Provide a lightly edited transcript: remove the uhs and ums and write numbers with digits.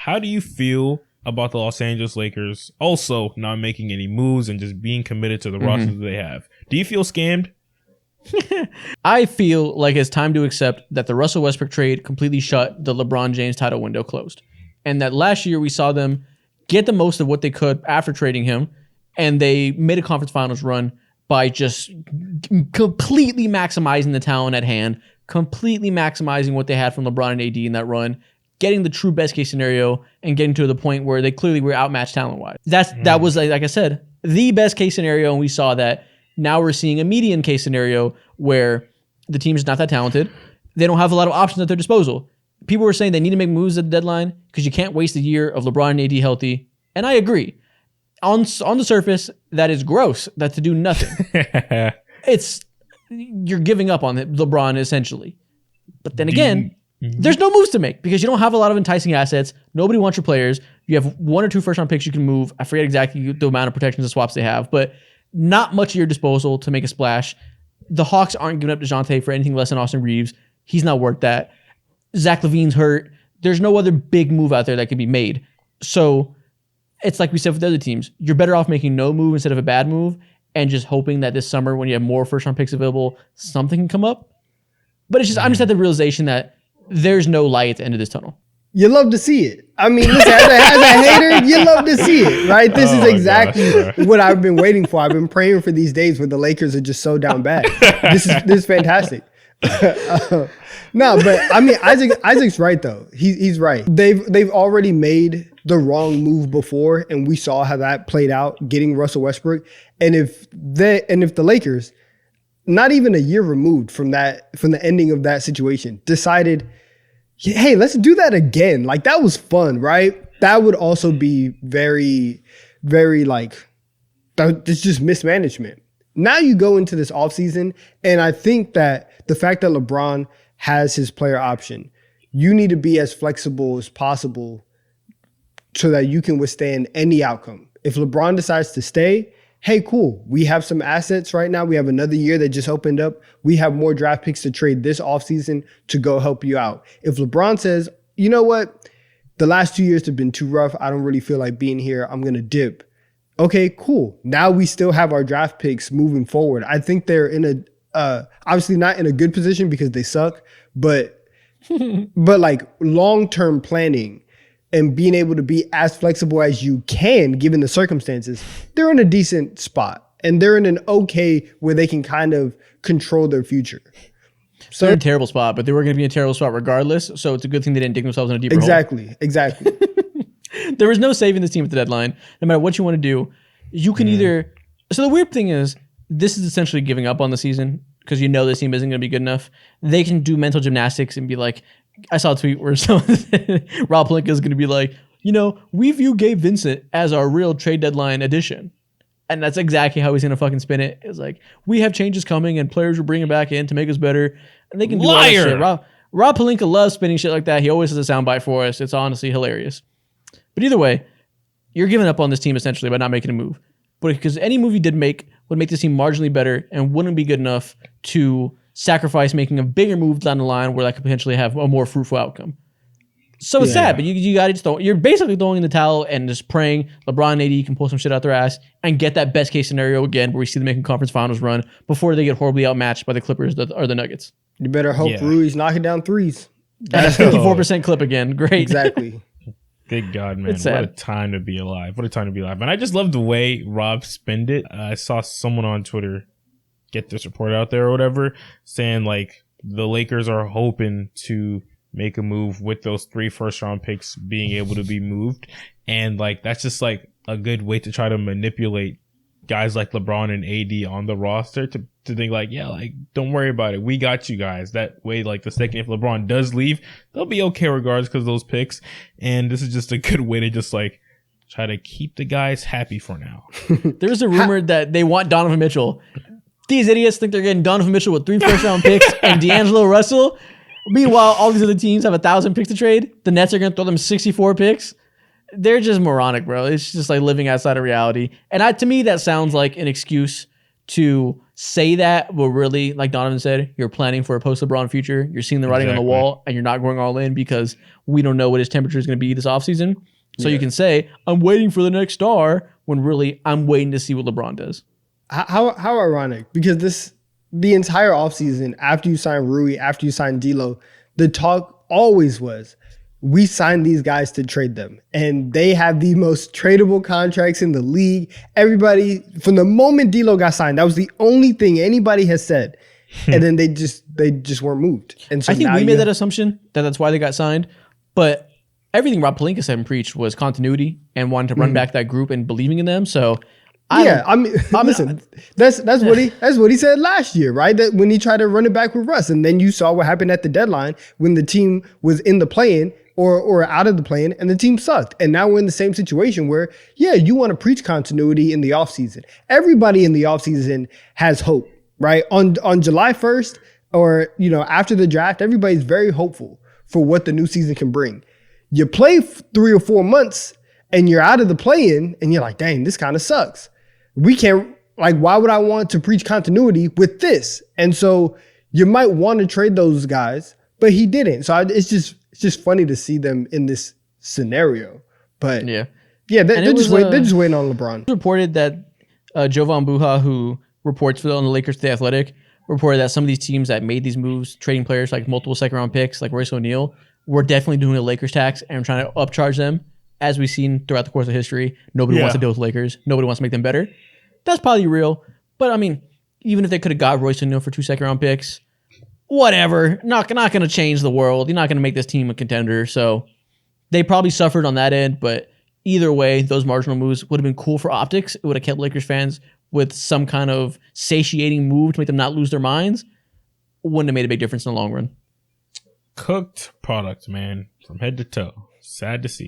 how do you feel about the Los Angeles Lakers also not making any moves and just being committed to the roster that they have? Do you feel scammed? I feel like it's time to accept that the Russell Westbrook trade completely shut the LeBron James title window closed. And that last year we saw them get the most of what they could after trading him, and they made a conference finals run by just completely maximizing the talent at hand, completely maximizing what they had from LeBron and AD in that run, getting the true best case scenario, and getting to the point where they clearly were outmatched talent-wise. That was, like I said, the best case scenario, and we saw that. Now we're seeing a median case scenario where the team is not that talented. They don't have a lot of options at their disposal. People were saying they need to make moves at the deadline because you can't waste a year of LeBron and AD healthy. And I agree. On the surface, that is gross. That to do nothing. You're giving up on LeBron essentially. But then again, there's no moves to make because you don't have a lot of enticing assets. Nobody wants your players. You have 1 or 2 first-round picks you can move. I forget exactly the amount of protections and swaps they have, but not much at your disposal to make a splash. The Hawks aren't giving up DeJounte for anything less than Austin Reeves. He's not worth that. Zach LaVine's hurt. There's no other big move out there that can be made. So it's like we said with the other teams. You're better off making no move instead of a bad move and just hoping that this summer when you have more first-round picks available, something can come up. But it's just I'm just at the realization that there's no light at the end of this tunnel. You love to see it. I mean, listen, as a hater, you love to see it, right? This is exactly what I've been waiting for. I've been praying for these days where the Lakers are just so down bad. This is fantastic. No, but I mean, Isaac's right though. He's right. They've already made the wrong move before, and we saw how that played out, getting Russell Westbrook. And if the Lakers, not even a year removed from the ending of that situation, decided, hey, let's do that again. Like, that was fun, right? That would also be very, very it's just mismanagement. Now you go into this offseason, and I think that the fact that LeBron has his player option, you need to be as flexible as possible so that you can withstand any outcome. If LeBron decides to stay, hey, cool. We have some assets right now. We have another year that just opened up. We have more draft picks to trade this offseason to go help you out. If LeBron says, you know what? The last 2 years have been too rough. I don't really feel like being here. I'm going to dip. Okay, cool. Now we still have our draft picks moving forward. I think they're in obviously not in a good position because they suck, but like long-term planning and being able to be as flexible as you can, given the circumstances, they're in a decent spot. And they're in an okay where they can kind of control their future. So they're in a terrible spot, but they were going to be in a terrible spot regardless. So it's a good thing they didn't dig themselves in a deeper hole. Exactly. There was no saving this team at the deadline. No matter what you want to do, you can either... So the weird thing is, this is essentially giving up on the season because you know this team isn't going to be good enough. They can do mental gymnastics and be like, I saw a tweet where Rob Pelinka is going to be like, we view Gabe Vincent as our real trade deadline addition. And that's exactly how he's going to fucking spin it. It's like, we have changes coming and players we're bringing back in to make us better. And they can do all that shit. Rob Pelinka loves spinning shit like that. He always has a soundbite for us. It's honestly hilarious. But either way, you're giving up on this team essentially by not making a move. But because any move you did make would make this team marginally better and wouldn't be good enough to sacrifice making a bigger move down the line where that could potentially have a more fruitful outcome. So it's sad, but you got to just you're basically throwing in the towel and just praying LeBron and AD can pull some shit out their ass and get that best case scenario again where we see them making conference finals run before they get horribly outmatched by the Clippers or the Nuggets. You better hope Rui's knocking down threes. That's 54% clip again. Great. Exactly. Good God, man. What a time to be alive. And I just love the way Rob spinned it. I saw someone on Twitter get this report out there or whatever saying like the Lakers are hoping to make a move with those 3 first-round picks being able to be moved. And like that's just like a good way to try to manipulate guys like LeBron and AD on the roster to think like, yeah, like don't worry about it. We got you guys. That way, like the second if LeBron does leave, they'll be okay regardless because of those picks. And this is just a good way to just like try to keep the guys happy for now. There's a rumor that they want Donovan Mitchell. These idiots think they're getting Donovan Mitchell with 3 first-round picks and D'Angelo Russell. Meanwhile, all these other teams have 1,000 picks to trade. The Nets are going to throw them 64 picks. They're just moronic, bro. It's just like living outside of reality. And to me, that sounds like an excuse to say that, but really, like Donovan said, you're planning for a post-LeBron future. You're seeing the writing on the wall, and you're not going all in because we don't know what his temperature is going to be this offseason. So you can say, I'm waiting for the next star, when really, I'm waiting to see what LeBron does. How ironic, because the entire offseason, after you sign Rui, after you sign D'Lo, the talk always was, we signed these guys to trade them. And they have the most tradable contracts in the league. Everybody, from the moment D'Lo got signed, that was the only thing anybody has said. And then they just weren't moved. And so I think we made that assumption that that's why they got signed. But everything Rob Pelinka said and preached was continuity and wanting to run back that group and believing in them. So listen, that's what he said last year, right? That when he tried to run it back with Russ, and then you saw what happened at the deadline when the team was in the play-in or out of the play-in, and the team sucked. And now we're in the same situation where, you want to preach continuity in the offseason. Everybody in the offseason has hope, right? On July 1st or after the draft, everybody's very hopeful for what the new season can bring. You play 3 or 4 months and you're out of the play-in, and you're like, dang, this kind of sucks. We can't, why would I want to preach continuity with this? And so you might want to trade those guys, but he didn't. So it's just funny to see them in this scenario. But they're just waiting on LeBron. It was reported that Jovan Buha, who reports on the Lakers to The Athletic, reported that some of these teams that made these moves, trading players like multiple second-round picks, like Royce O'Neal, were definitely doing a Lakers tax and trying to upcharge them. As we've seen throughout the course of history, nobody wants to deal with Lakers. Nobody wants to make them better. That's probably real. But, I mean, even if they could have got Royce O'Neal for 2 second-round picks, whatever. Not going to change the world. You're not going to make this team a contender. So they probably suffered on that end. But either way, those marginal moves would have been cool for optics. It would have kept Lakers fans with some kind of satiating move to make them not lose their minds. Wouldn't have made a big difference in the long run. Cooked product, man, from head to toe. Sad to see.